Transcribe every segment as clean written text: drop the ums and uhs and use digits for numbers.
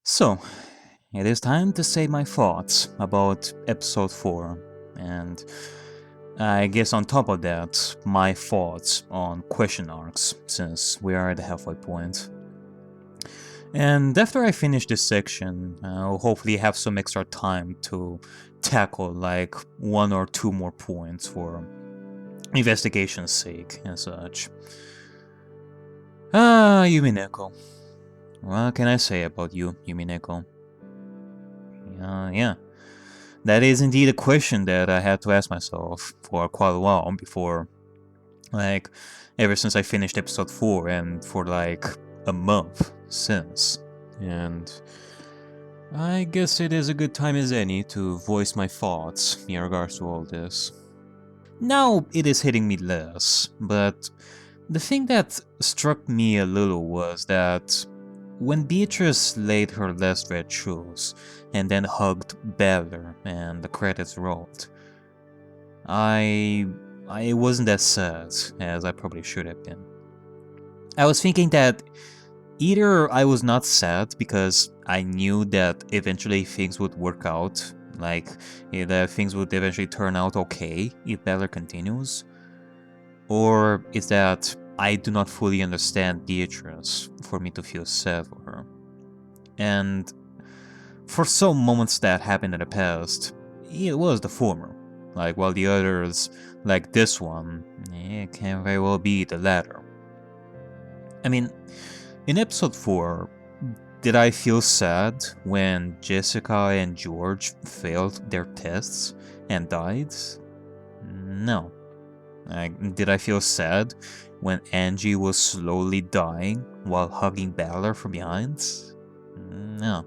So, it is time to say my thoughts about episode 4, and I guess on top of that, my thoughts on question arcs, since we are at the halfway point. And after I finish this section, I'll hopefully have some extra time to tackle like 1 or 2 more points for investigation's sake and such. Umineko. What can I say about you, Umineko? Yeah. That is indeed a question that I had to ask myself for quite a while before, like, ever since I finished episode 4 and for like a month since. And I guess it is a good time as any to voice my thoughts in regards to all this. Now it is hitting me less, but the thing that struck me a little was that when Beatrice laid her last red shoes and then hugged Balor and the credits rolled, I wasn't as sad as I probably should have been. I was thinking that either I was not sad because I knew that eventually things would work out, like that things would eventually turn out okay if Balor continues, or is that I do not fully understand Beatrice for me to feel sad for her. And for some moments that happened in the past, it was the former. Like, while the others, like this one, it can very well be the latter. I mean, in episode 4, did I feel sad when Jessica and George failed their tests and died? No. Did I feel sad when Angie was slowly dying while hugging Balor from behind? No.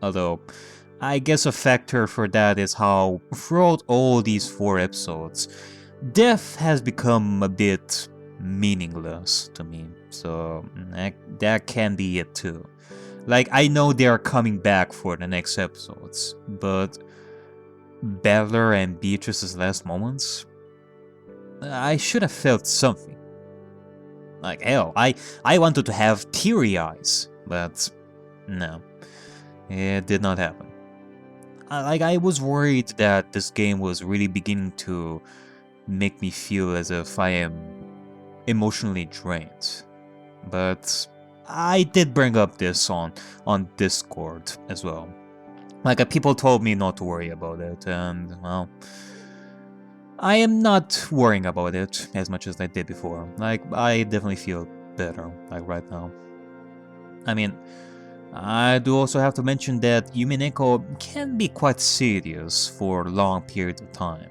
Although, I guess a factor for that is how, throughout all these 4 episodes, death has become a bit meaningless to me, so that can be it too. Like, I know they are coming back for the next episodes, but Balor and Beatrice's last moments? I should have felt something. Like, hell, I wanted to have teary eyes, but no, it did not happen. I was worried that this game was really beginning to make me feel as if I am emotionally drained. But I did bring up this on Discord as well. Like, people told me not to worry about it, and well, I am not worrying about it as much as I did before. Like, I definitely feel better, like, right now. I mean, I do also have to mention that Umineko can be quite serious for long periods of time.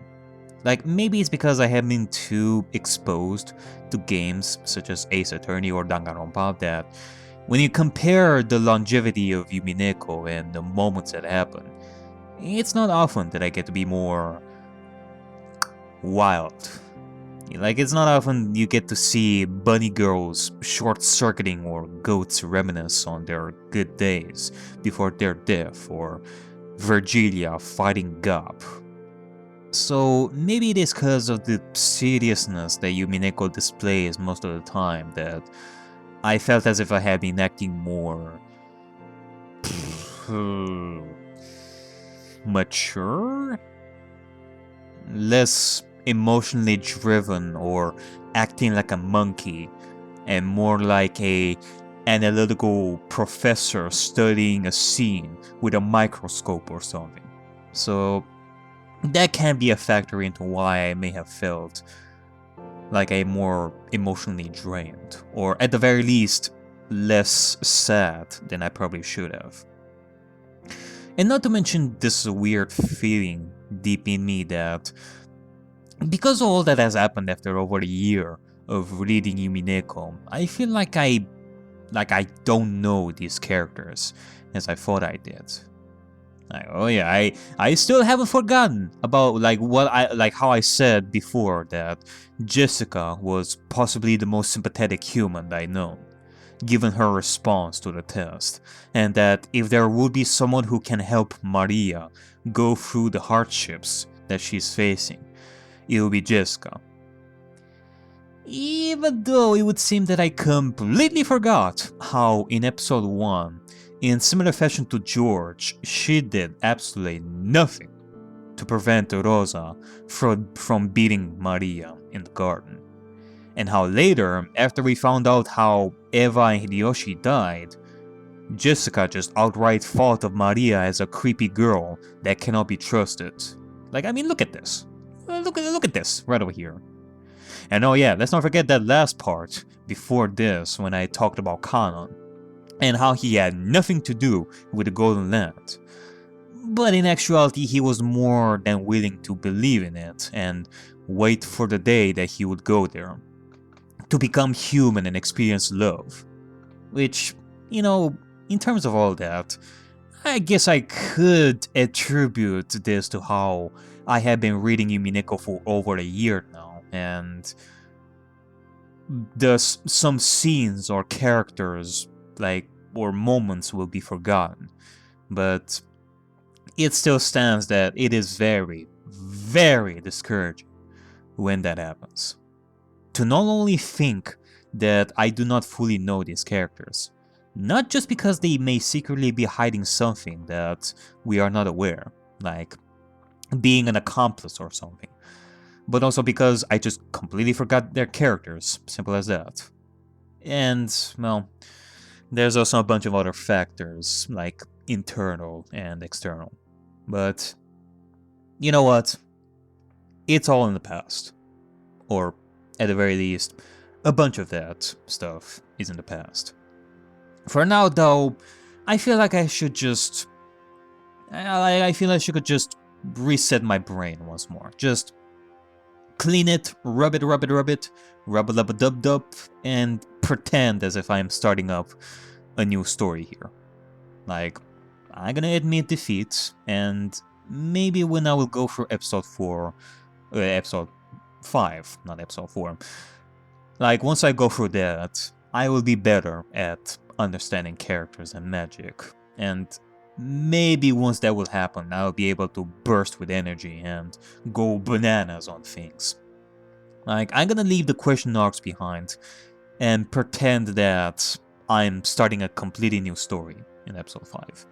Like, maybe it's because I have been too exposed to games such as Ace Attorney or Danganronpa that when you compare the longevity of Umineko and the moments that happen, it's not often that I get to be more wild. Like, it's not often you get to see bunny girls short-circuiting or goats reminisce on their good days before their death, or Virgilia fighting Gop. So maybe it is because of the seriousness that Umineko displays most of the time that I felt as if I had been acting more mature? Less emotionally driven or acting like a monkey, and more like a analytical professor studying a scene with a microscope or something. So that can be a factor into why I may have felt like I'm more emotionally drained, or at the very least, less sad than I probably should have. And not to mention this weird feeling deep in me that, because all that has happened after over a year of reading Umineko, I feel like I don't know these characters as I thought I did. Like, oh yeah, I still haven't forgotten about how I said before that Jessica was possibly the most sympathetic human I know, given her response to the test, and that if there would be someone who can help Maria go through the hardships that she's facing, it will be Jessica. Even though it would seem that I completely forgot how in episode 1, In similar fashion to George, she did absolutely nothing to prevent Rosa from beating Maria in the garden. And how later, after we found out how Eva and Hideyoshi died, Jessica just outright thought of Maria as a creepy girl that cannot be trusted. Like, I mean, look at this. Look at this right over here. And oh yeah, let's not forget that last part before this when I talked about Kanon and how he had nothing to do with the Golden Land. But in actuality, he was more than willing to believe in it and wait for the day that he would go there to become human and experience love. Which, you know, in terms of all that, I guess I could attribute this to how I have been reading Umineko for over a year now, and some scenes or characters, or moments will be forgotten. But it still stands that it is very, very discouraging when that happens. To not only think that I do not fully know these characters, not just because they may secretly be hiding something that we are not aware, like being an accomplice or something, but also because I just completely forgot their characters, simple as that. And, well, there's also a bunch of other factors, like internal and external. But, you know what? It's all in the past. Or, at the very least, a bunch of that stuff is in the past. For now, though, I feel like I should just... I feel I should just reset my brain once more. Just clean it, rub it, rub-a-lub-a-dub-dub, and pretend as if I'm starting up a new story here. Like, I'm gonna admit defeat, and maybe when I will go through episode 5, not episode 4. Like, once I go through that, I will be better at understanding characters and magic, and maybe once that will happen, I'll be able to burst with energy and go bananas on things. Like, I'm gonna leave the question arcs behind and pretend that I'm starting a completely new story in episode 5.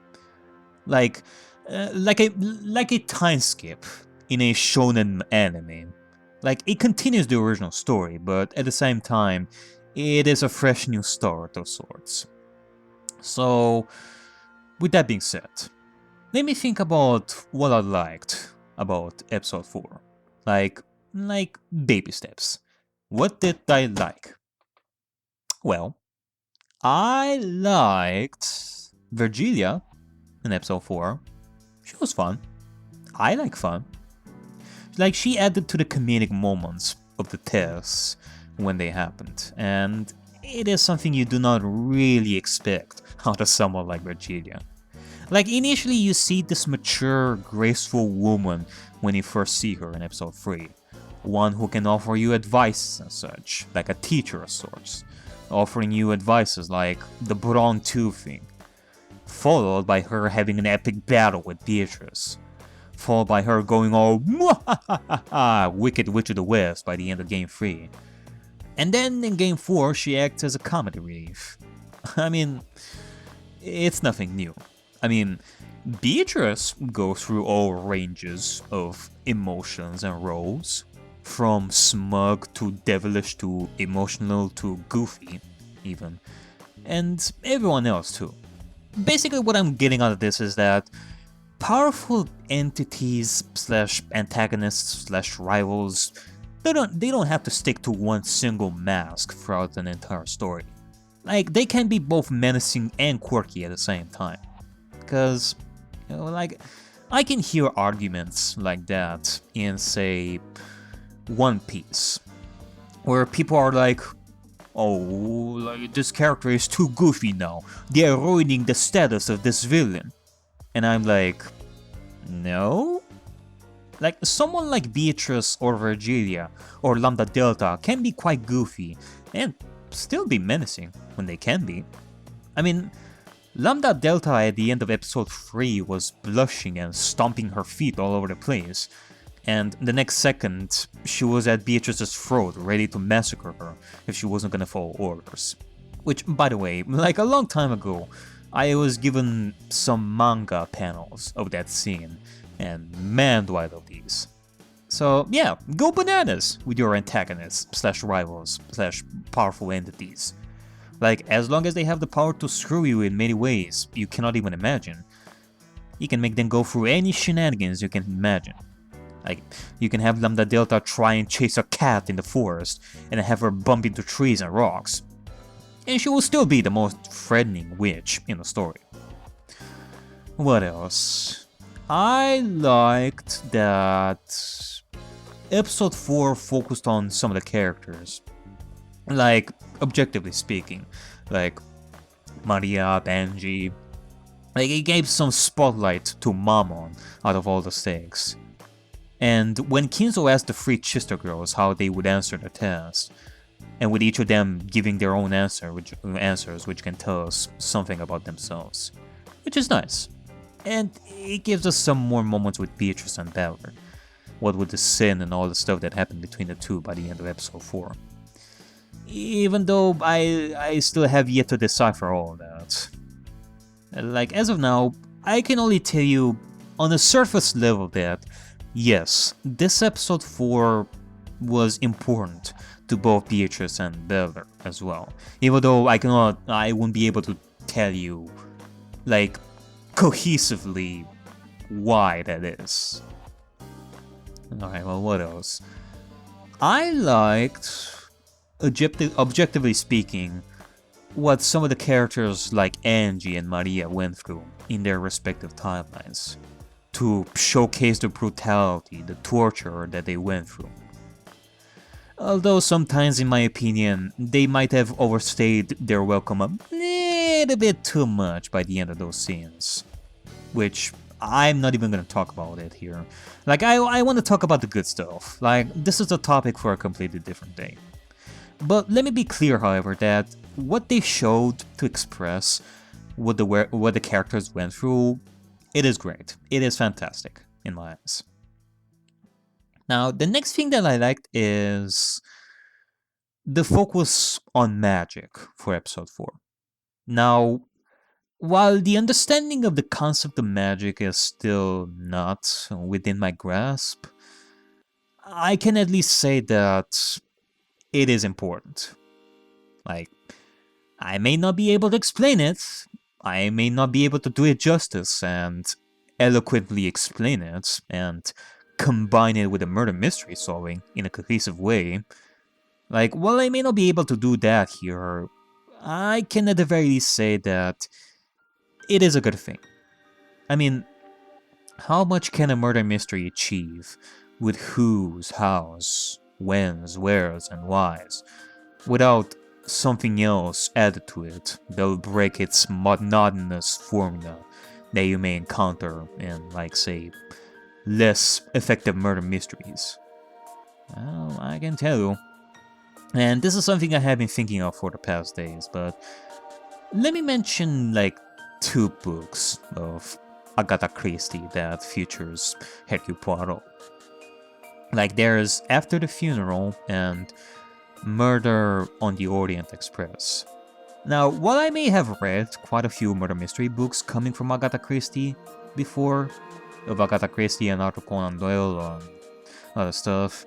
Like a time skip in a shonen anime. Like, it continues the original story, but at the same time, it is a fresh new start of sorts. So, with that being said, let me think about what I liked about episode 4. Like baby steps. What did I like? Well, I liked Virgilia in episode 4. She was fun. I like fun. Like, she added to the comedic moments of the tests when they happened, and it is something you do not really expect out of someone like Virgilia. Like, initially you see this mature, graceful woman when you first see her in episode 3. One who can offer you advice and such, like a teacher of sorts, offering you advices like the Braun 2 thing, followed by her having an epic battle with Beatrice, followed by her going all Wicked Witch of the West by the end of Game 3. And then in Game 4, she acts as a comedy relief. I mean, it's nothing new. I mean, Beatrice goes through all ranges of emotions and roles, from smug to devilish to emotional to goofy, even, and everyone else too. Basically what I'm getting out of this is that powerful entities slash antagonists slash rivals, they don't have to stick to one single mask throughout an entire story. Like, they can be both menacing and quirky at the same time. Because, you know, like, I can hear arguments like that in, say, One Piece, where people are like, oh, like, this character is too goofy now, they are ruining the status of this villain. And I'm like, no? Like, someone like Beatrice or Virgilia or Lambda Delta can be quite goofy and still be menacing when they can be. I mean, Lambda Delta at the end of episode 3 was blushing and stomping her feet all over the place, and the next second she was at Beatrice's throat ready to massacre her if she wasn't gonna follow orders. Which, by the way, like a long time ago, I was given some manga panels of that scene, and man do I love these. So yeah, go bananas with your antagonists slash rivals slash powerful entities. Like, as long as they have the power to screw you in many ways you cannot even imagine, you can make them go through any shenanigans you can imagine. Like, you can have Lambda Delta try and chase a cat in the forest and have her bump into trees and rocks, and she will still be the most threatening witch in the story. What else? I liked that episode 4 focused on some of the characters. Like, objectively speaking, like Maria, Benji. Like, it gave some spotlight to Mammon out of all the stakes. And when Kinzo asked the 3 Chister girls how they would answer the test, and with each of them giving their own answers which can tell us something about themselves, which is nice. And it gives us some more moments with Beatrice and Ballard, what with the sin and all the stuff that happened between the two by the end of episode 4. Even though I still have yet to decipher all of that. Like, as of now, I can only tell you on a surface level that, yes, this episode 4 was important to both Beatrice and Ballard as well. Even though I won't be able to tell you, like, cohesively why that is. Alright, well, what else? I liked, objectively speaking, what some of the characters like Angie and Maria went through in their respective timelines, to showcase the brutality, the torture that they went through. Although sometimes, in my opinion, they might have overstayed their welcome a little bit too much by the end of those scenes. Which, I'm not even gonna talk about it here. Like, I want to talk about the good stuff. Like, this is a topic for a completely different day. But let me be clear, however, that what they showed to express what the characters went through, it is great. It is fantastic, in my eyes. Now, the next thing that I liked is the focus on magic for episode 4. Now, while the understanding of the concept of magic is still not within my grasp, I can at least say that it is important. Like, I may not be able to explain it, I may not be able to do it justice and eloquently explain it and combine it with a murder mystery solving in a cohesive way. Like, while I may not be able to do that here, I can at the very least say that it is a good thing. I mean, how much can a murder mystery achieve with who's, how's, when's, where's, and why's, without something else added to it that will break its monotonous formula that you may encounter in, like, say, less effective murder mysteries? Well, I can tell you. And this is something I have been thinking of for the past days, but let me mention, like, 2 books of Agatha Christie that features Hercule Poirot. Like, there's After the Funeral and Murder on the Orient Express. Now, while I may have read quite a few murder mystery books coming from Agatha Christie before, of Agatha Christie and Arthur Conan Doyle and other stuff,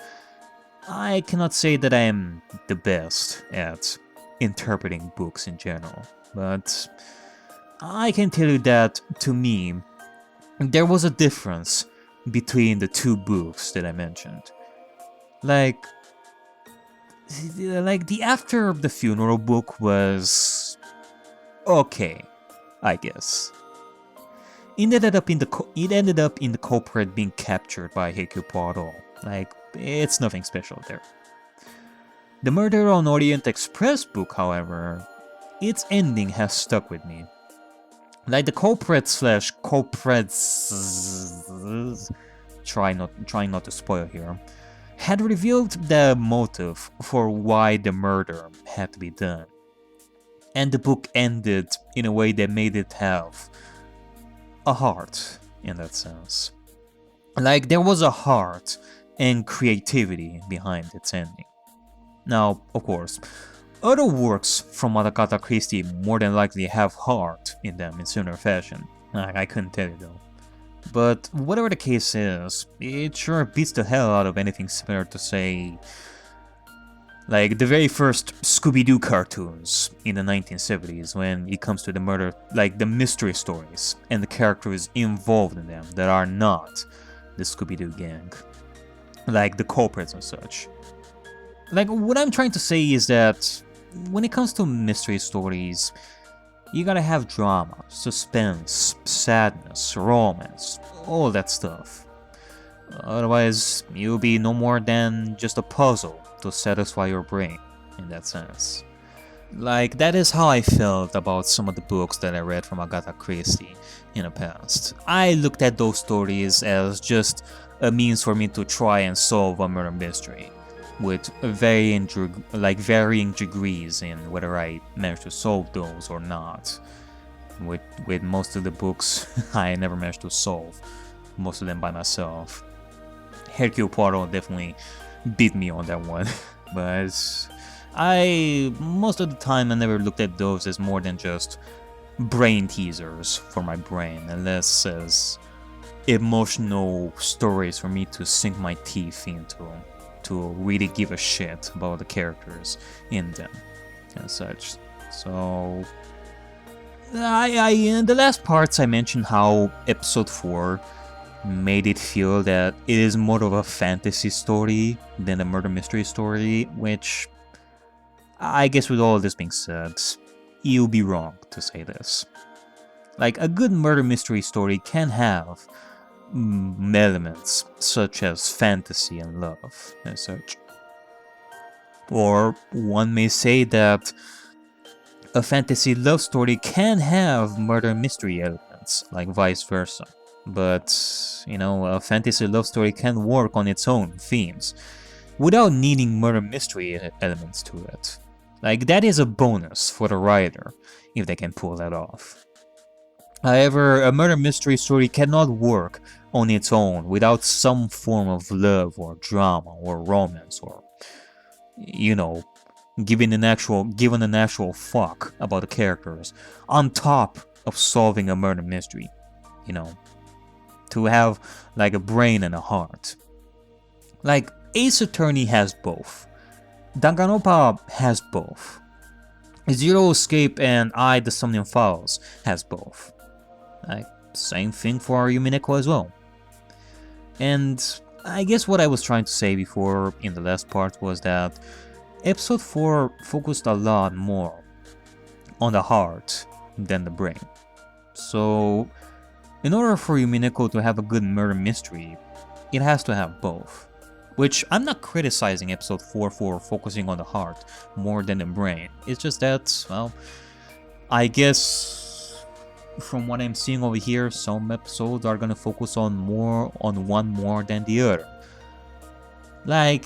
I cannot say that I am the best at interpreting books in general, but I can tell you that, to me, there was a difference between the 2 books that I mentioned. Like the After the Funeral book was okay, I guess. It ended up in the culprit being captured by Hercule Poirot. Like, it's nothing special there. The Murder on Orient Express book, however, its ending has stuck with me. Like, the culprits, trying not to spoil here, had revealed the motive for why the murder had to be done. And the book ended in a way that made it have a heart, in that sense. Like, there was a heart and creativity behind its ending. Now, of course, other works from Agatha Christie more than likely have heart in them in similar fashion. I couldn't tell you though. But whatever the case is, it sure beats the hell out of anything similar to, say, like the very first Scooby-Doo cartoons in the 1970s when it comes to the murder, like the mystery stories and the characters involved in them that are not the Scooby-Doo gang, like the culprits and such. Like, what I'm trying to say is that when it comes to mystery stories, you gotta have drama, suspense, sadness, romance, all that stuff. Otherwise, you'll be no more than just a puzzle to satisfy your brain, in that sense. Like, that is how I felt about some of the books that I read from Agatha Christie in the past. I looked at those stories as just a means for me to try and solve a murder mystery, with varying degrees in whether I managed to solve those or not. With most of the books, I never managed to solve most of them by myself. Hercule Poirot definitely beat me on that one, but most of the time I never looked at those as more than just brain teasers for my brain, unless as emotional stories for me to sink my teeth into, to really give a shit about the characters in them and such. So in the last parts I mentioned how episode 4 made it feel that it is more of a fantasy story than a murder mystery story, which I guess with all this being said, you'll be wrong to say this. Like, a good murder mystery story can have elements such as fantasy and love and such. Or one may say that a fantasy love story can have murder mystery elements, like vice versa. But, you know, a fantasy love story can work on its own themes without needing murder mystery elements to it. Like, that is a bonus for the writer if they can pull that off. However, a murder mystery story cannot work on its own without some form of love or drama or romance or, you know, given an actual fuck about the characters on top of solving a murder mystery, you know, to have like a brain and a heart. Like, Ace Attorney has both. Danganronpa has both. Zero Escape and I, the Somnium Files has both. Like, same thing for Umineko as well. And I guess what I was trying to say before in the last part was that episode 4 focused a lot more on the heart than the brain. So, in order for Umineko to have a good murder mystery, it has to have both. Which, I'm not criticizing episode 4 for focusing on the heart more than the brain. It's just that, well, I guess from what I'm seeing over here, some episodes are gonna focus on one more than the other. Like,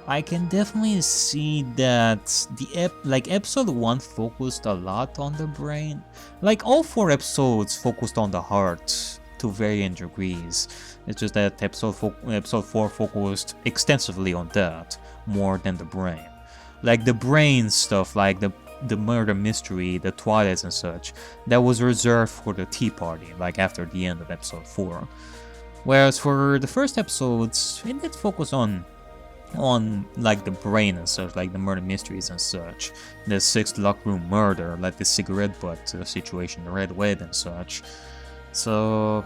I can definitely see that episode 1 focused a lot on the brain. Like, all 4 episodes focused on the heart to varying degrees. It's just that episode 4 focused extensively on that more than the brain. Like, the brain stuff, like the murder mystery, the Twilights and such, that was reserved for the tea party, like after the end of episode 4. Whereas for the first episodes, it did focus on like the brain and such, like the murder mysteries and such, the 6th locked room murder, like the cigarette butt situation, the red web and such. So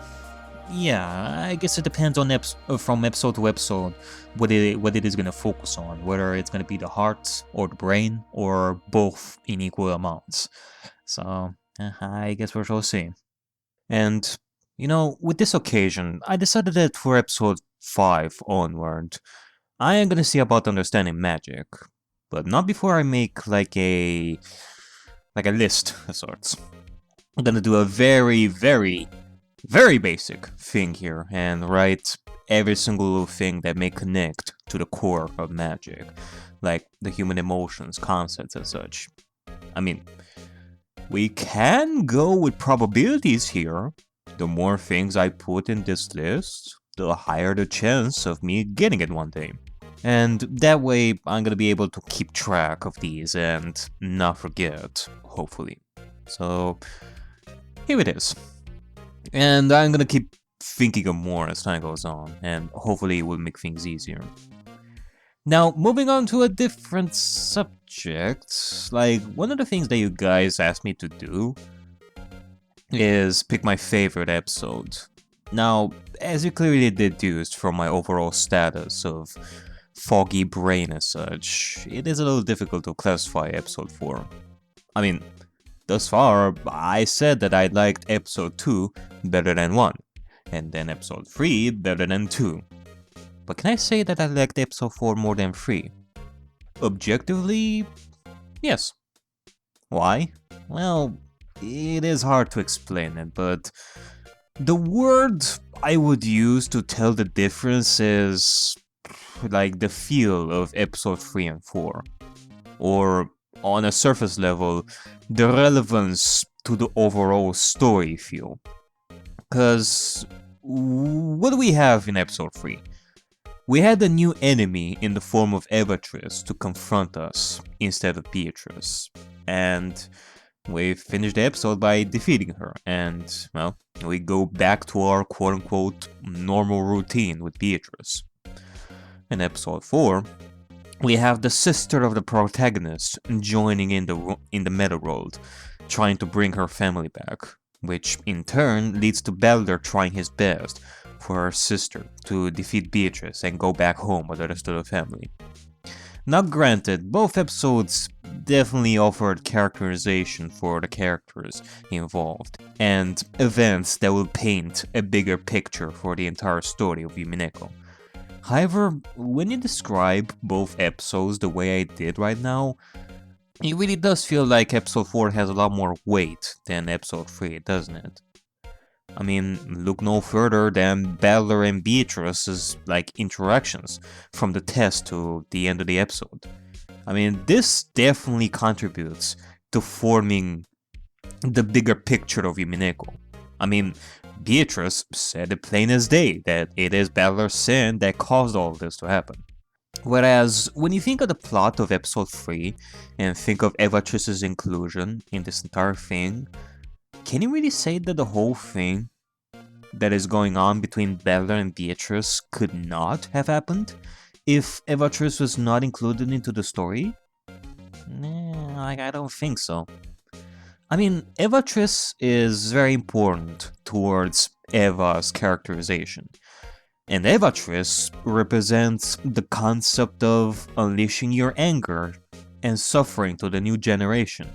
yeah, I guess it depends on from episode to episode what it is gonna focus on, whether it's gonna be the heart or the brain or both in equal amounts. So I guess we shall see. And you know, with this occasion, I decided that for episode 5 onward, I am gonna see about understanding magic, but not before I make like a list of sorts. I'm gonna do a very, very, very basic thing here and write every single little thing that may connect to the core of magic, like the human emotions, concepts, and such. I mean, we can go with probabilities here. The more things I put in this list, the higher the chance of me getting it one day. And that way, I'm gonna be able to keep track of these and not forget, hopefully. So here it is. And I'm gonna keep thinking of more as time goes on, and hopefully it will make things easier. Now, moving on to a different subject, like, one of the things that you guys asked me to do is pick my favorite episode. Now, as you clearly deduced from my overall status of foggy brain as such, it is a little difficult to classify episode 4. I mean, thus far, I said that I liked episode 2 better than 1, and then episode 3 better than 2. But can I say that I liked episode 4 more than 3? Objectively, yes. Why? Well, it is hard to explain it, but the word I would use to tell the difference is like the feel of episode 3 and 4. Or, on a surface level, the relevance to the overall story feel. Because what do we have in episode 3? We had a new enemy in the form of Evatris to confront us instead of Beatrice. And we finished the episode by defeating her, and, well, we go back to our quote-unquote normal routine with Beatrice. In episode 4, we have the sister of the protagonist joining in the meta world, trying to bring her family back, which in turn leads to Balder trying his best for her sister to defeat Beatrice and go back home with the rest of the family. Now granted, both episodes definitely offered characterization for the characters involved, and events that will paint a bigger picture for the entire story of Umineko. However, when you describe both episodes the way I did right now, it really does feel like episode 4 has a lot more weight than episode 3, doesn't it? I mean, look no further than Balder and Beatrice's interactions from the test to the end of the episode. I mean, this definitely contributes to forming the bigger picture of Umineko. I mean, Beatrice said it plain as day that it is Balder's sin that caused all this to happen. Whereas, when you think of the plot of episode 3 and think of Evatrice's inclusion in this entire thing, can you really say that the whole thing that is going on between Balder and Beatrice could not have happened if Evatrice was not included into the story? I don't think so. I mean, Evatrice is very important towards Eva's characterization, and Evatrice represents the concept of unleashing your anger and suffering to the new generation.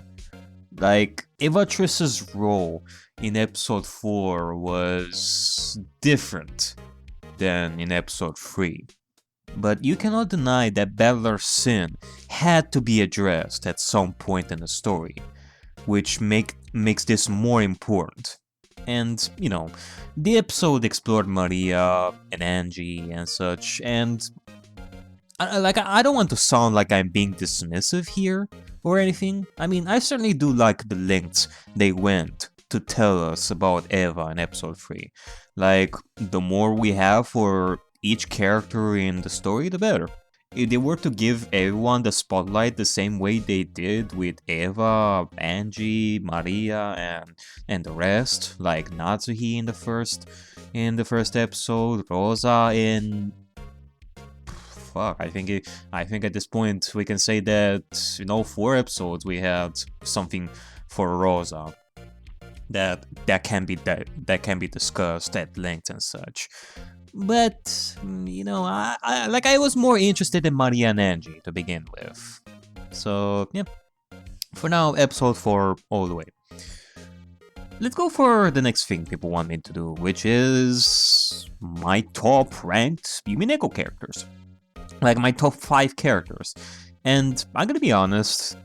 Evatrice's role in episode 4 was different than in episode 3. But you cannot deny that Balder's sin had to be addressed at some point in the story, which makes this more important. And, the episode explored Maria and Angie and such, and I don't want to sound like I'm being dismissive here or anything. I mean, I certainly do like the lengths they went to tell us about Eva in episode 3. The more we have for each character in the story, the better. If they were to give everyone the spotlight the same way they did with Eva, Angie, Maria, and the rest, like Natsuhi in the first episode, Rosa in... I think at this point we can say that 4 episodes we had something for Rosa that can be discussed at length and such. But I was more interested in Maria and Angie to begin with. So yeah, for now, episode 4 all the way. Let's go for the next thing people want me to do, which is my top ranked Umineko characters. My top 5 characters. And I'm gonna be honest,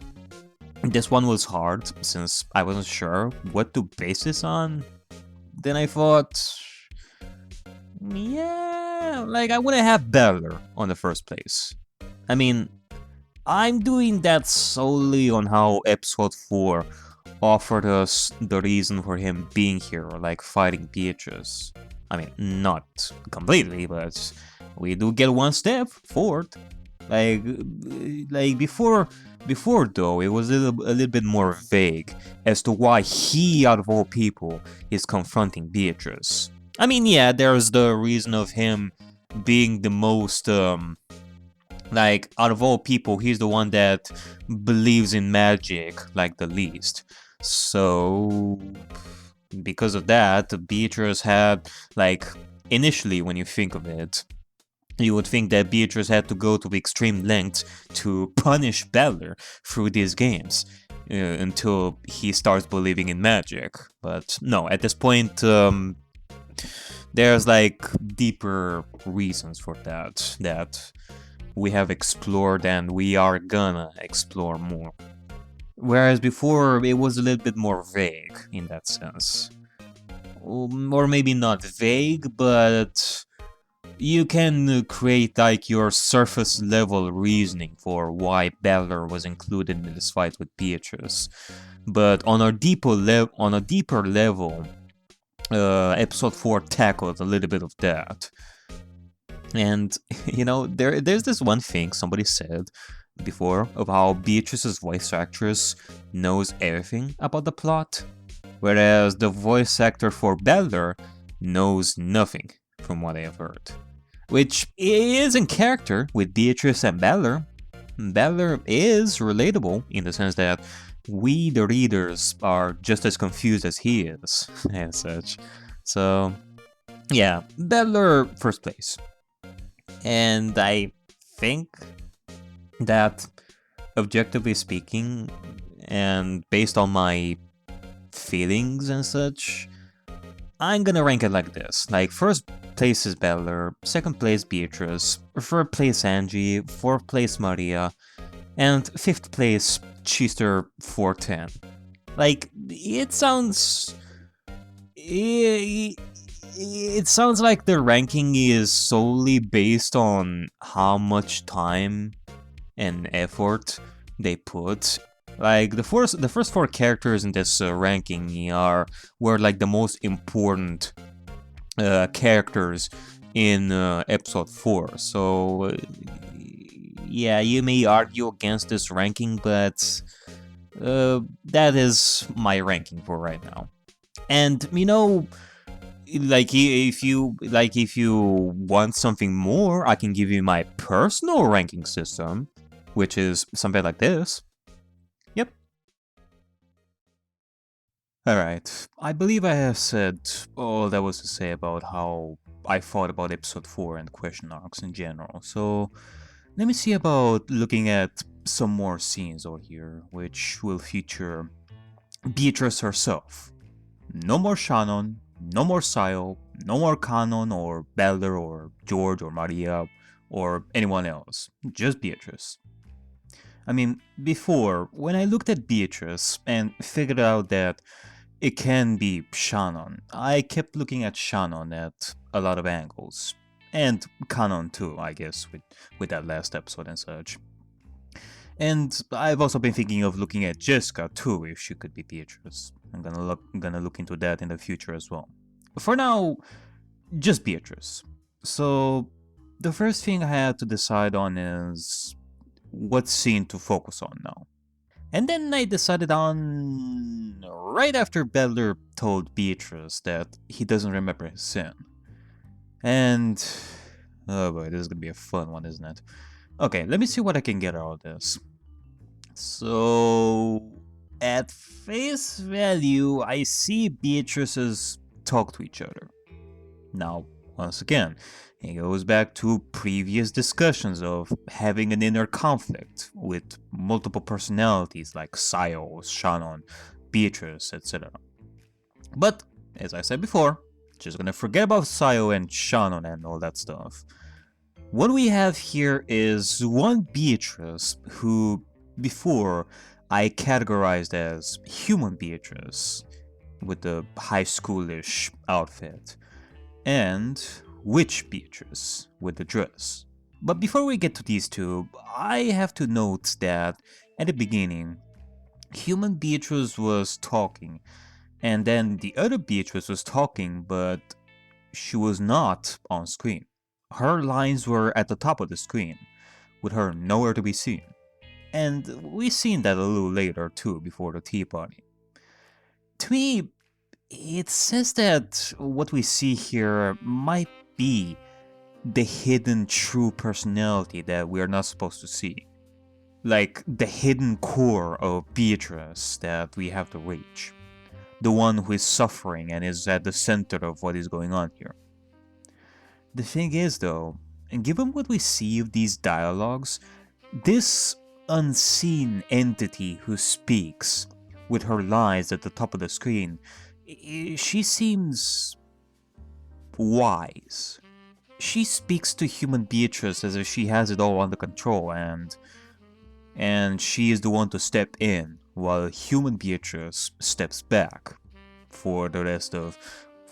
this one was hard since I wasn't sure what to base this on. Then I thought, yeah, I wouldn't have Balder on the first place. I mean, I'm doing that solely on how episode 4 offered us the reason for him being here, fighting Beatrice. I mean, not completely, but we do get one step forward. Like before though, it was a little bit more vague as to why he, out of all people, is confronting Beatrice. I mean, yeah, there's the reason of him being the most, like, out of all people, he's the one that believes in magic, like, the least. So, because of that, Beatrice had, like, initially, when you think of it, you would think that Beatrice had to go to extreme lengths to punish Balor through these games until he starts believing in magic. But no, at this point, there's like deeper reasons for that we have explored and we are gonna explore more. Whereas before, it was a little bit more vague in that sense. Or maybe not vague, but you can create like your surface level reasoning for why Balor was included in this fight with Beatrice. But on a deeper level, episode 4 tackled a little bit of that. And, you know, there's this one thing somebody said before of how Beatrice's voice actress knows everything about the plot, whereas the voice actor for Balor knows nothing, from what I have heard. Which is in character with Beatrice and Balor. Balor is relatable in the sense that we, the readers, are just as confused as he is, as such. So, yeah, Balor first place. And I think that, objectively speaking, and based on my feelings and such, I'm gonna rank it like this. Like, first place is Balor, second place Beatrice, third place Angie, fourth place Maria, and fifth place Cheester 410. Like, it sounds... It sounds like the ranking is solely based on how much time and effort they put. Like, the first 4 characters in this ranking were like the most important characters in episode 4. So, yeah, you may argue against this ranking, but that is my ranking for right now. And, you know, like, if you want something more, I can give you my personal ranking system, which is something like this. Yep. Alright, I believe I have said all there was to say about how I thought about episode 4 and question arcs in general, so let me see about looking at some more scenes over here, which will feature Beatrice herself. No more Shannon, no more Sayo, no more Kanon or Balor or George or Maria or anyone else, just Beatrice. I mean, before, when I looked at Beatrice and figured out that it can be Shannon, I kept looking at Shannon at a lot of angles. And Kanon too, I guess, with that last episode and such. And I've also been thinking of looking at Jessica too, if she could be Beatrice. I'm gonna look into that in the future as well. For now, just Beatrice. So, the first thing I had to decide on is what scene to focus on now. And then I decided on right after Balor told Beatrice that he doesn't remember his sin. And, oh boy, this is gonna be a fun one, isn't it? Okay, let me see what I can get out of this. So, at face value, I see Beatrice's talk to each other. Now, once again, it goes back to previous discussions of having an inner conflict with multiple personalities like Sayo, Shannon, Beatrice, etc. But, as I said before, just gonna forget about Sayo and Shannon and all that stuff. What we have here is one Beatrice who, before, I categorized as human Beatrice, with the high schoolish outfit, and witch Beatrice, with the dress. But before we get to these two, I have to note that, at the beginning, human Beatrice was talking, and then the other Beatrice was talking, but she was not on screen. Her lines were at the top of the screen, with her nowhere to be seen. And we've seen that a little later too, before the tea party. To me, it says that what we see here might be the hidden true personality that we are not supposed to see. Like the hidden core of Beatrice that we have to reach. The one who is suffering and is at the center of what is going on here. The thing is though, and given what we see of these dialogues, this unseen entity who speaks with her lies at the top of the screen, she seems wise. She speaks to human Beatrice as if she has it all under control and she is the one to step in while human Beatrice steps back for the rest of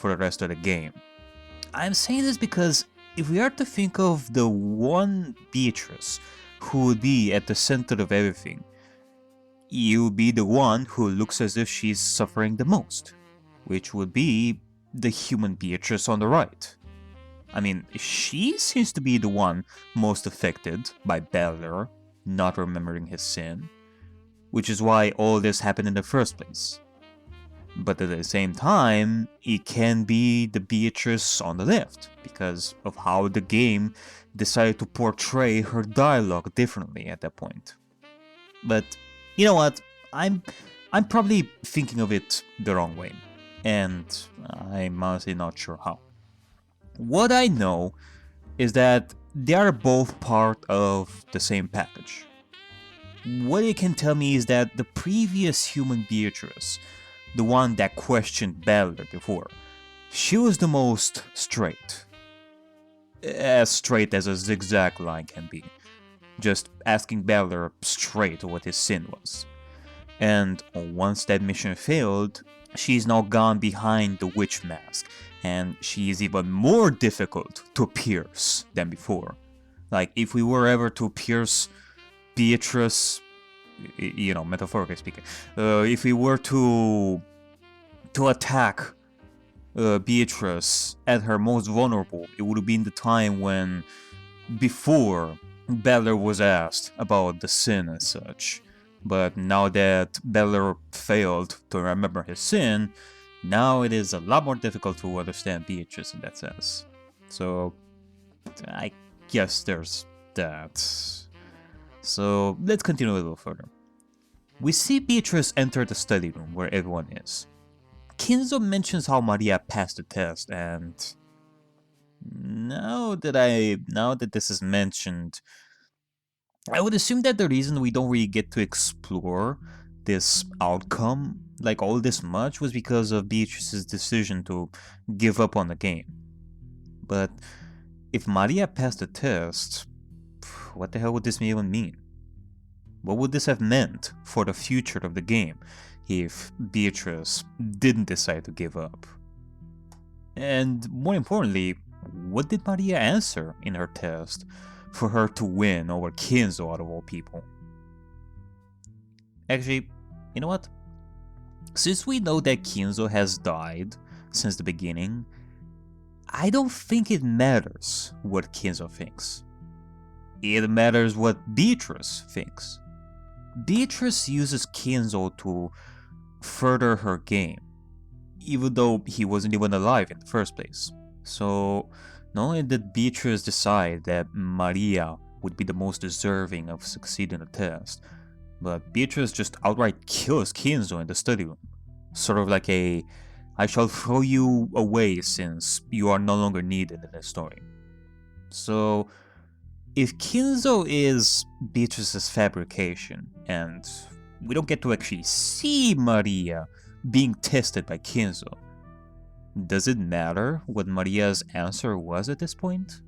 the game. I'm saying this because if we are to think of the one Beatrice who would be at the center of everything, you would be the one who looks as if she's suffering the most, which would be the human Beatrice on the right. I mean, she seems to be the one most affected by Balor not remembering his sin, which is why all this happened in the first place. But at the same time, it can be the Beatrice on the left, because of how the game decided to portray her dialogue differently at that point. But you know what? I'm probably thinking of it the wrong way, and I'm honestly not sure how. What I know is that they are both part of the same package. What it can tell me is that the previous human Beatrice, the one that questioned Balor before, she was the most straight. As straight as a zigzag line can be. Just asking Balor straight what his sin was. And once that mission failed, she's now gone behind the witch mask, and she is even more difficult to pierce than before. Like, if we were ever to pierce Beatrice, you know, metaphorically speaking, if we were to attack Beatrice at her most vulnerable, it would have been the time when, before Balor was asked about the sin and such. But now that Balor failed to remember his sin, now it is a lot more difficult to understand Beatrice in that sense. So, I guess there's that. So, let's continue a little further. We see Beatrice enter the study room where everyone is. Kinzo mentions how Maria passed the test, and now that this is mentioned, I would assume that the reason we don't really get to explore this outcome like all this much was because of Beatrice's decision to give up on the game. But if Maria passed the test, what the hell would this even mean? What would this have meant for the future of the game if Beatrice didn't decide to give up? And more importantly, what did Maria answer in her test for her to win over Kinzo out of all people? Actually, you know what? Since we know that Kinzo has died since the beginning, I don't think it matters what Kinzo thinks. It matters what Beatrice thinks. Beatrice uses Kinzo to further her game, even though he wasn't even alive in the first place. So, not only did Beatrice decide that Maria would be the most deserving of succeeding the test, but Beatrice just outright kills Kinzo in the study room. Sort of like a, I shall throw you away since you are no longer needed in this story. So, if Kinzo is Beatrice's fabrication, and we don't get to actually see Maria being tested by Kinzo, does it matter what Maria's answer was at this point?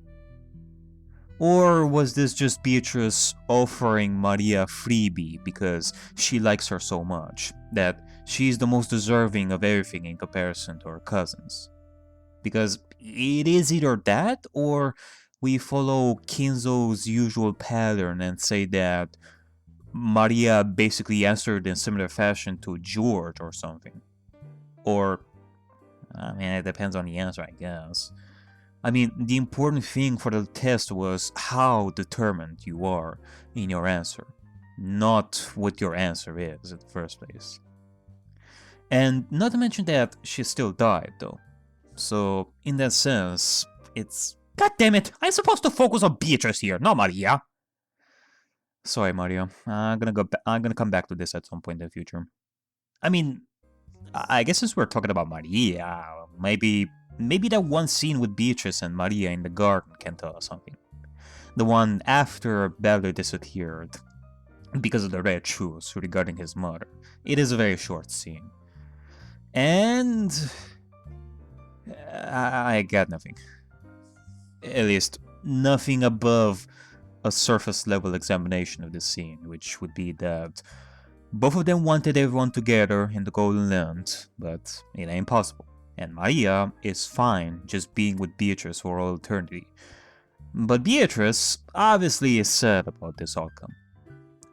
Or was this just Beatrice offering Maria a freebie because she likes her so much, that she's the most deserving of everything in comparison to her cousins? Because it is either that, or we follow Kinzo's usual pattern and say that Maria basically answered in similar fashion to George or something. Or, I mean, it depends on the answer, I guess. I mean, the important thing for the test was how determined you are in your answer, not what your answer is in the first place. And not to mention that she still died, though. So, in that sense, it's... God damn it! I'm supposed to focus on Beatrice here, not Maria! Sorry, Mario. I'm gonna come back to this at some point in the future. I mean, I guess since we're talking about Maria, maybe that one scene with Beatrice and Maria in the garden can tell us something. The one after Balder disappeared because of the red shoes regarding his mother. It is a very short scene. And... I got nothing. At least, nothing above a surface level examination of this scene, which would be that both of them wanted everyone together in the Golden Land, but it ain't possible. And Maria is fine just being with Beatrice for all eternity. But Beatrice obviously is sad about this outcome.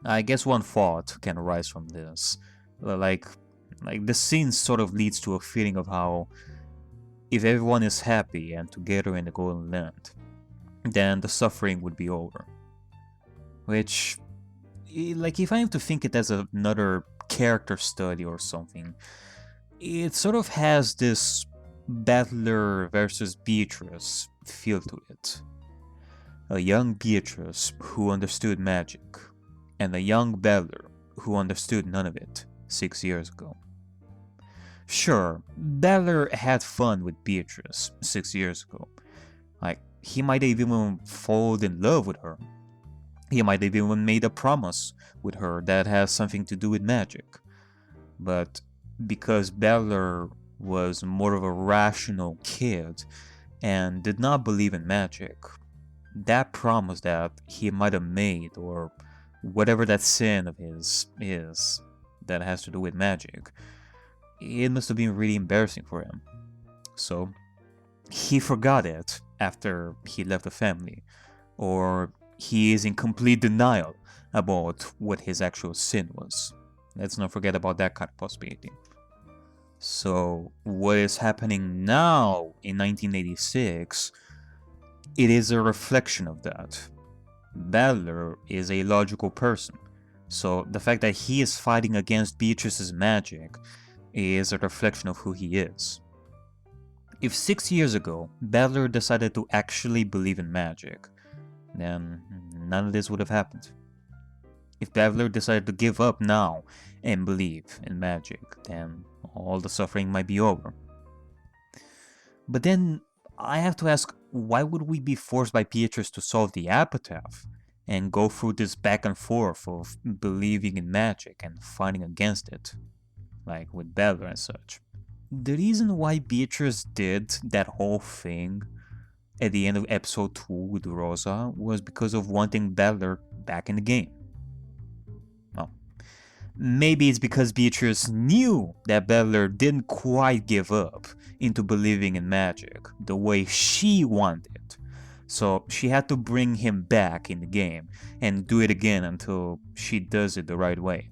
I guess one thought can arise from this. Like the scene sort of leads to a feeling of how if everyone is happy and together in the Golden Land, then the suffering would be over. Which, like, if I have to think it as another character study or something, it sort of has this Battler versus Beatrice feel to it. A young Beatrice who understood magic, and a young Battler who understood none of it 6 years ago. Sure, Battler had fun with Beatrice 6 years ago. Like, he might have even fallen in love with her. He might have even made a promise with her that has something to do with magic. But because Battler was more of a rational kid and did not believe in magic, that promise that he might have made, or whatever that sin of his is that has to do with magic, it must have been really embarrassing for him. So, he forgot it after he left the family, or he is in complete denial about what his actual sin was. Let's not forget about that kind of possibility. So, what is happening now in 1986, it is a reflection of that. Battler is a logical person, so the fact that he is fighting against Beatrice's magic is a reflection of who he is. If 6 years ago, Battler decided to actually believe in magic, then none of this would have happened. If Battler decided to give up now and believe in magic, then all the suffering might be over. But then, I have to ask, why would we be forced by Beatrice to solve the epitaph and go through this back and forth of believing in magic and fighting against it, like with Battler and such? The reason why Beatrice did that whole thing at the end of episode 2 with Rosa was because of wanting Battler back in the game. Well, maybe it's because Beatrice knew that Battler didn't quite give up into believing in magic the way she wanted. So she had to bring him back in the game and do it again until she does it the right way.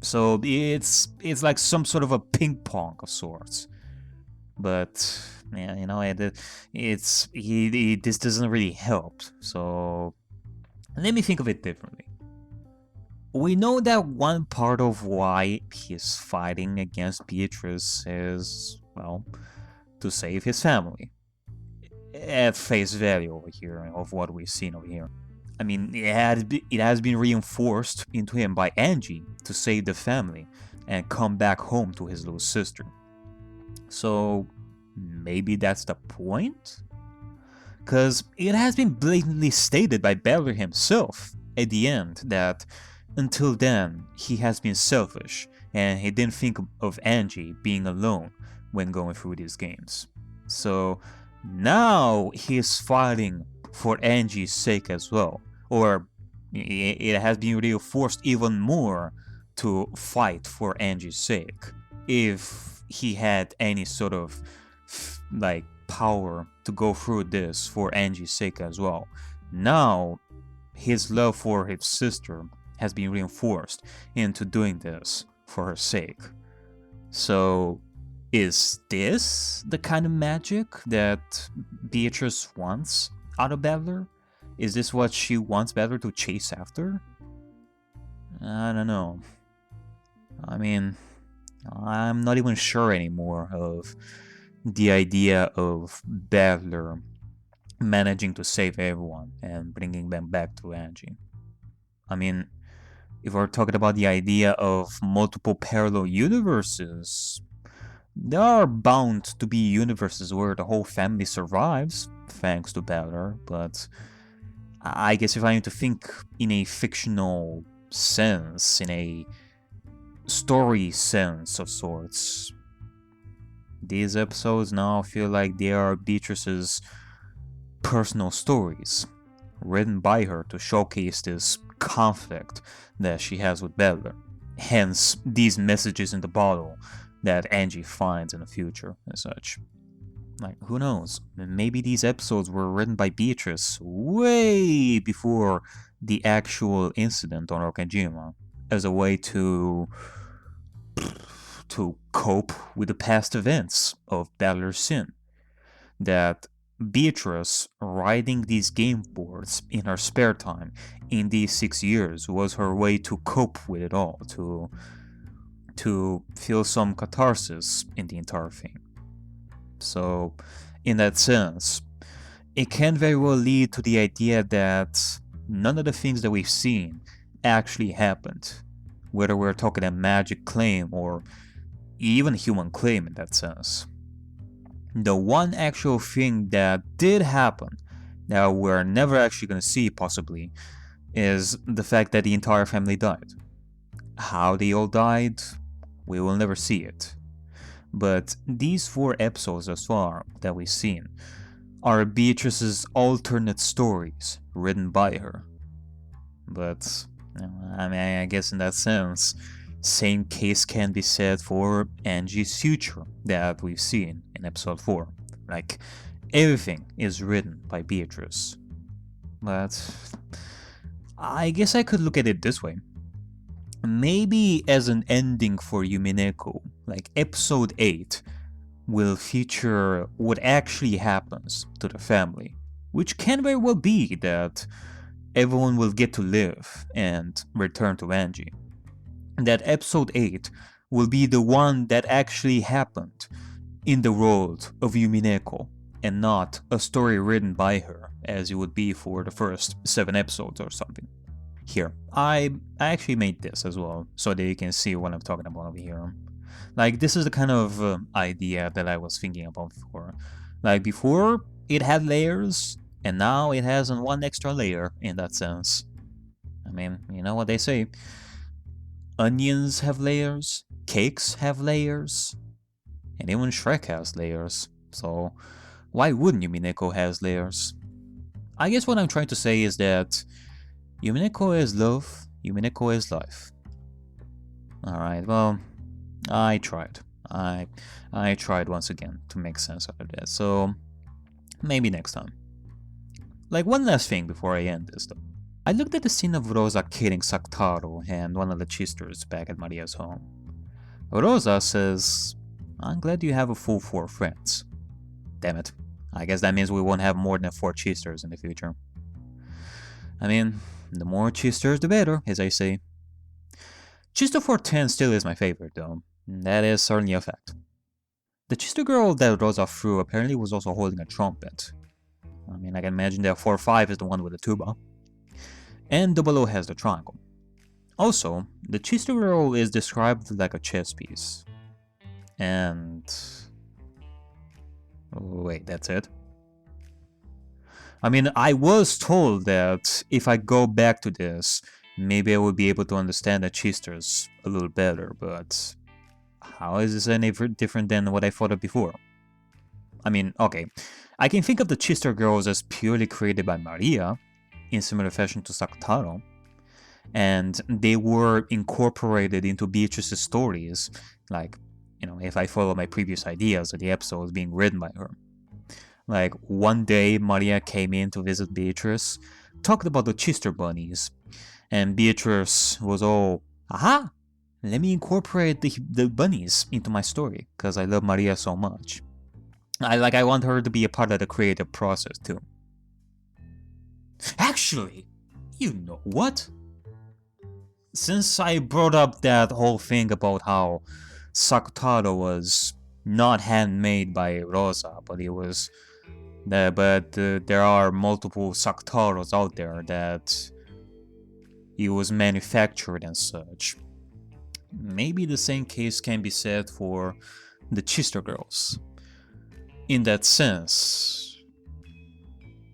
So it's like some sort of a ping pong of sorts. But yeah, you know, this doesn't really help. So let me think of it differently. We know that one part of why he's fighting against Beatrice is, well, to save his family. At face value over here, of what we've seen over here. I mean, it has been reinforced into him by Angie to save the family and come back home to his little sister. So, maybe that's the point? Because it has been blatantly stated by Battler himself at the end that until then, he has been selfish and he didn't think of Angie being alone when going through these games. So, now he is fighting for Angie's sake as well. Or it has been reinforced even more to fight for Angie's sake. If he had any sort of like power to go through this for Angie's sake as well. Now his love for his sister has been reinforced into doing this for her sake. So Is this the kind of magic that Beatrice wants out of Battler? Is this what she wants Battler to chase after? I don't know. I mean, I'm not even sure anymore of the idea of Battler managing to save everyone and bringing them back to Angie. I mean, if we're talking about the idea of multiple parallel universes, there are bound to be universes where the whole family survives thanks to Battler, but I guess if I need to think in a fictional sense, in a story sense of sorts, these episodes now feel like they are Beatrice's personal stories, written by her to showcase this conflict that she has with Battler. Hence, these messages in the bottle that Angie finds in the future and such. Like, who knows? Maybe these episodes were written by Beatrice way before the actual incident on Okajima, as a way to cope with the past events of Battler's sin. That Beatrice writing these game boards in her spare time in these 6 years was her way to cope with it all, to feel some catharsis in the entire thing. So, in that sense, it can very well lead to the idea that none of the things that we've seen actually happened, whether we're talking a magic claim or even human claim in that sense. The one actual thing that did happen, that we're never actually going to see possibly, is the fact that the entire family died. How they all died, we will never see it. But these 4 episodes thus far that we've seen are Beatrice's alternate stories written by her. But, I mean, I guess in that sense, same case can be said for Angie's future that we've seen in episode 4. Like, everything is written by Beatrice. But I guess I could look at it this way. Maybe as an ending for Umineko, like episode 8 will feature what actually happens to the family, which can very well be that everyone will get to live and return to Angie. That episode 8 will be the one that actually happened in the world of Umineko, and not a story written by her as it would be for the first 7 episodes or something. Here, I actually made this as well, so that you can see what I'm talking about over here. Like, this is the kind of idea that I was thinking about before. Like, before, it had layers, and now it has one extra layer in that sense. I mean, you know what they say. Onions have layers, cakes have layers, and even Shrek has layers. So, why wouldn't Umineko has layers? I guess what I'm trying to say is that Umineko is love, Umineko is life. Alright, well, I tried. I tried once again to make sense out of that, so maybe next time. Like, one last thing before I end this though. I looked at the scene of Rosa killing Saktaro and one of the chisters back at Maria's home. Rosa says, "I'm glad you have a full 4 friends." Damn it. I guess that means we won't have more than 4 chisters in the future. I mean, the more chisters the better, as I say. Chister 410 still is my favorite though. That is certainly a fact. The chister girl that Rosa threw apparently was also holding a trumpet. I mean, I can imagine that 4-5 is the one with the tuba. And Double O has the triangle. Also, the chister girl is described like a chess piece. And... wait, that's it? I mean, I was told that if I go back to this, maybe I would be able to understand the chisters a little better, but how is this any different than what I thought of before? I mean, okay, I can think of the chister girls as purely created by Maria, in similar fashion to Saktaro, and they were incorporated into Beatrice's stories, like, you know, if I follow my previous ideas of the episodes being written by her. Like, one day Maria came in to visit Beatrice, talked about the Chister bunnies, and Beatrice was all, "Aha! let me incorporate the bunnies into my story, because I love Maria so much. I want her to be a part of the creative process too. Actually, you know what? Since I brought up that whole thing about how Sakutaro was not handmade by Rosa, but it was, there are multiple Sakutaros out there that it was manufactured and such. Maybe the same case can be said for the Chister girls. In that sense,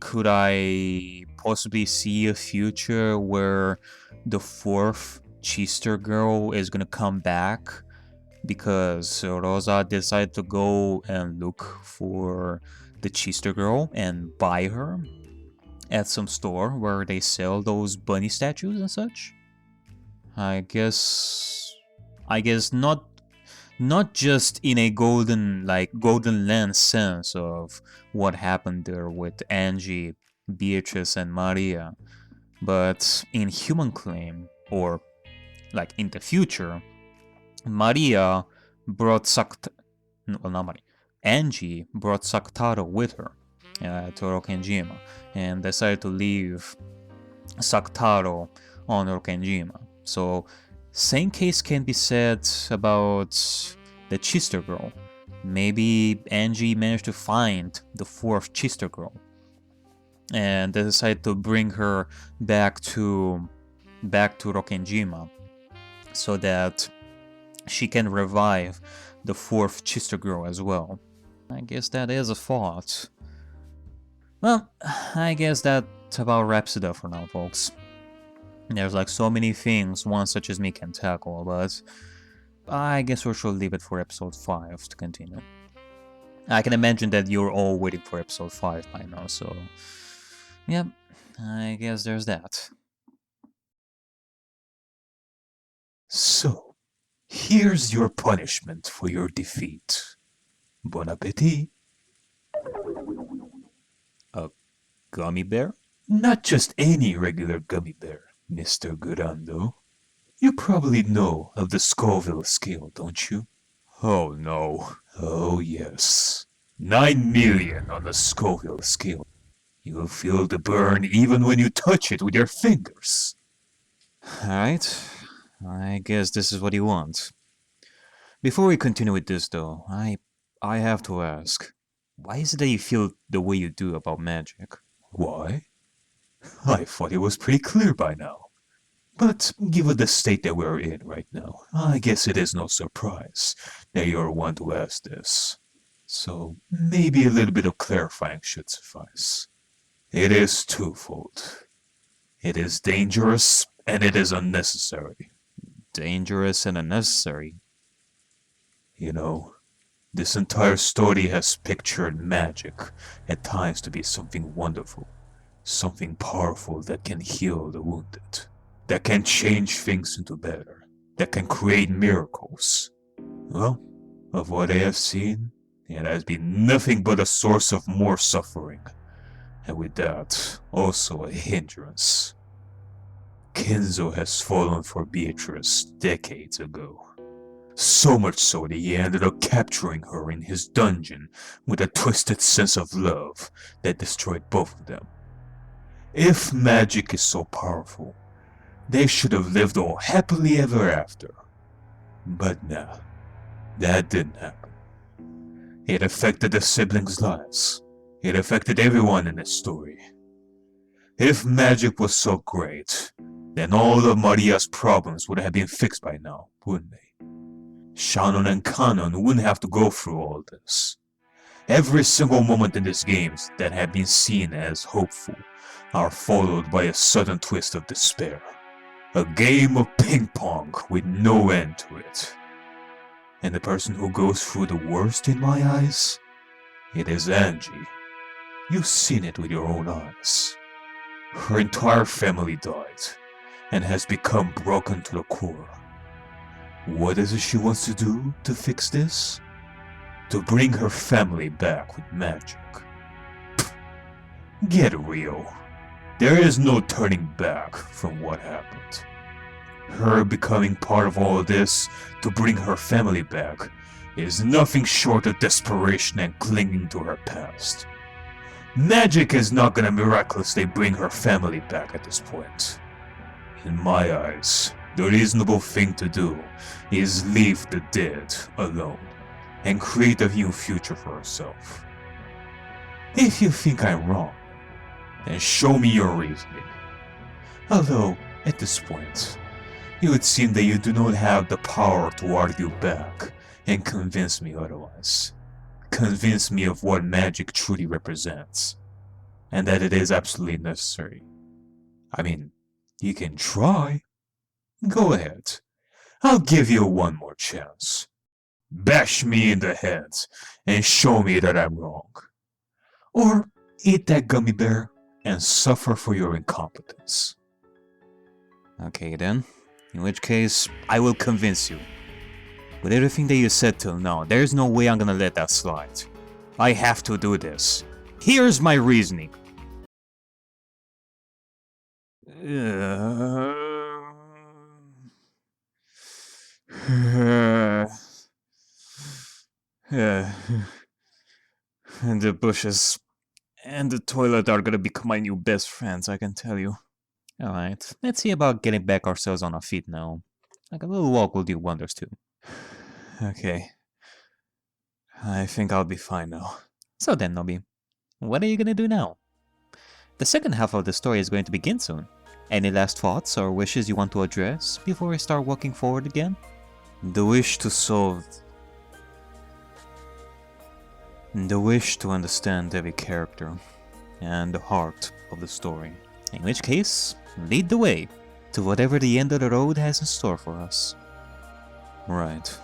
could I possibly see a future where the fourth Chister girl is gonna come back because Rosa decided to go and look for the Chister girl and buy her at some store where they sell those bunny statues and such? I guess not just in a golden lens sense of what happened there with Angie, Beatrice, and Maria, but in human claim, or like in the future, Maria brought Angie brought Sakutaro with her to Rokkenjima and decided to leave Sakutaro on Rokkenjima. So same case can be said about the Chister girl. Maybe Angie managed to find the fourth Chister girl and they decided to bring her back to Rokkenjima so that she can revive the fourth Chister girl as well. I guess that is a thought. Well, I guess that about wraps it up for now, folks. There's like so many things one such as me can tackle, but I guess we should leave it for episode 5 to continue. I can imagine that you're all waiting for episode 5 by now, so yep, I guess there's that. So, here's your punishment for your defeat. Bon appetit. A gummy bear? Not just any regular gummy bear, Mr. Gurando. You probably know of the Scoville scale, don't you? Oh no. Oh yes. 9 million on the Scoville scale. You'll feel the burn even when you touch it with your fingers. Alright, I guess this is what you want. Before we continue with this though, I have to ask, why is it that you feel the way you do about magic? Why? I thought it was pretty clear by now. But given the state that we're in right now, I guess it is no surprise that you're one to ask this. So maybe a little bit of clarifying should suffice. It is twofold. It is dangerous and it is unnecessary. Dangerous and unnecessary? You know, this entire story has pictured magic at times to be something wonderful, something powerful that can heal the wounded, that can change things into better, that can create miracles. Well, of what I have seen, it has been nothing but a source of more suffering, and with that, also a hindrance. Kenzo has fallen for Beatrice decades ago. So much so that he ended up capturing her in his dungeon with a twisted sense of love that destroyed both of them. If magic is so powerful, they should have lived all happily ever after. But nah, that didn't happen. It affected the siblings' lives. It affected everyone in this story. If magic was so great, then all of Maria's problems would have been fixed by now, wouldn't they? Shannon and Kanon wouldn't have to go through all this. Every single moment in this game that had been seen as hopeful are followed by a sudden twist of despair. A game of ping pong with no end to it. And the person who goes through the worst in my eyes? It is Angie. You've seen it with your own eyes. Her entire family died, and has become broken to the core. What is it she wants to do to fix this? To bring her family back with magic. Pfft, get real. There is no turning back from what happened. Her becoming part of all this to bring her family back is nothing short of desperation and clinging to her past. Magic is not gonna miraculously bring her family back at this point. In my eyes, the reasonable thing to do is leave the dead alone and create a new future for herself. If you think I'm wrong, then show me your reasoning. Although, at this point, it would seem that you do not have the power to argue back and convince me otherwise. Convince me of what magic truly represents, and that it is absolutely necessary. I mean, you can try. Go ahead. I'll give you one more chance. Bash me in the head and show me that I'm wrong. Or eat that gummy bear and suffer for your incompetence. Okay then. In which case, I will convince you. With everything that you said till now, there's no way I'm gonna let that slide. I have to do this. Here's my reasoning. And the bushes and the toilet are gonna become my new best friends, I can tell you. Alright, let's see about getting back ourselves on our feet now. Like a little walk will do wonders too. Okay. I think I'll be fine now. So then, Noby, what are you gonna do now? The second half of the story is going to begin soon. Any last thoughts or wishes you want to address before we start walking forward again? The wish to solve... The wish to understand every character and the heart of the story. In which case, lead the way to whatever the end of the road has in store for us. Right.